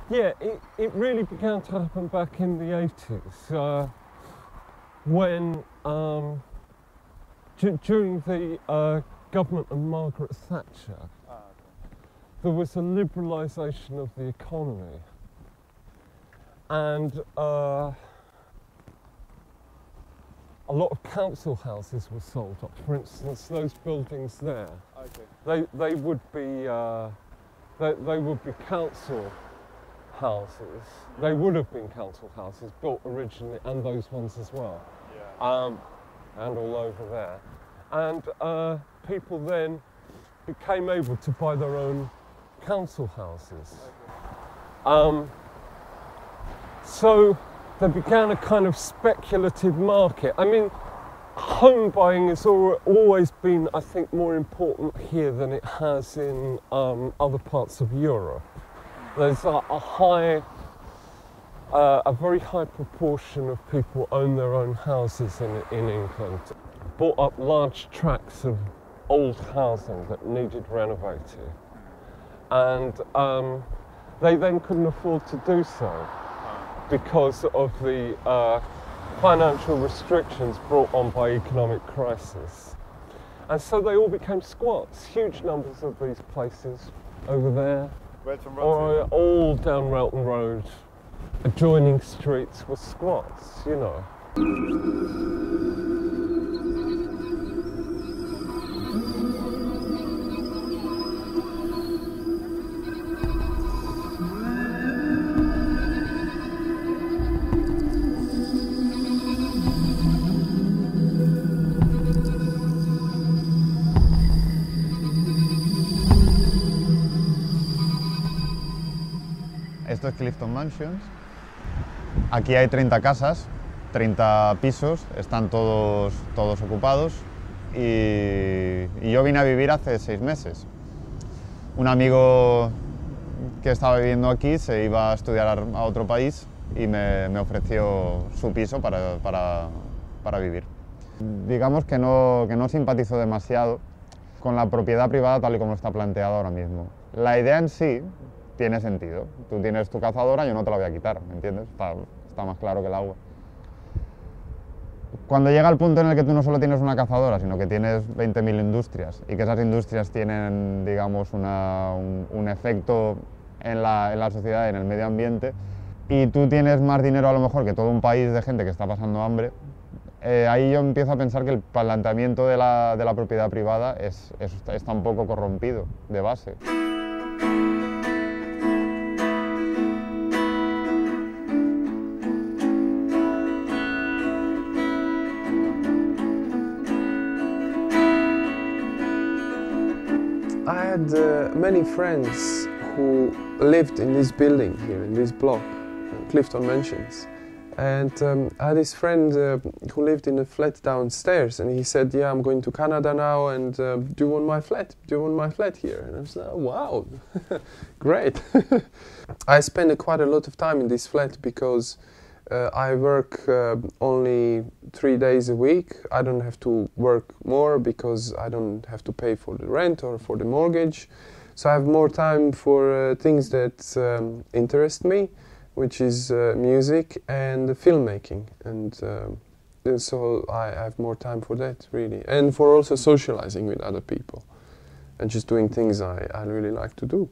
Yeah, it really began to happen back in the 80s when during the government of Margaret Thatcher, there was a liberalisation of the economy, and a lot of council houses were sold off. For instance, those buildings there, they would be council houses. They would have been council houses built originally, and those ones as well, and all over there. And people then became able to buy their own council houses. So there began a kind of speculative market. I mean, home buying has always been, I think, more important here than it has in other parts of Europe. There's a very high proportion of people own their own houses in England. Bought up large tracts of old housing that needed renovating, and they then couldn't afford to do so because of the financial restrictions brought on by economic crisis. And so they all became squats. Huge numbers of these places over there, or all down Relton Road, adjoining streets were squats, you know. Esto es Clifton Mansions. Aquí hay 30 casas, 30 pisos, están todos ocupados y yo vine a vivir hace 6 meses. Un amigo que estaba viviendo aquí se iba a estudiar a otro país y me ofreció su piso para vivir. Digamos que no simpatizo demasiado con la propiedad privada tal y como está planteada ahora mismo. La idea en sí tiene sentido. Tú tienes tu cazadora, yo no te la voy a quitar, ¿me entiendes? Está más claro que el agua. Cuando llega el punto en el que tú no solo tienes una cazadora, sino que tienes 20.000 industrias y que esas industrias tienen, digamos, un efecto en la sociedad, en el medio ambiente, y tú tienes más dinero a lo mejor que todo un país de gente que está pasando hambre, ahí yo empiezo a pensar que el planteamiento de la propiedad privada está un poco corrompido de base. I had many friends who lived in this building here, in this block, Clifton Mansions. And I had this friend who lived in a flat downstairs, and he said, yeah, I'm going to Canada now, and do you want my flat? Do you want my flat here? And I was like, oh, wow, great. I spend quite a lot of time in this flat because I work only 3 days a week. I don't have to work more because I don't have to pay for the rent or for the mortgage. So I have more time for things that interest me, which is music and filmmaking. And so I have more time for that, really. And for also socializing with other people and just doing things I really like to do.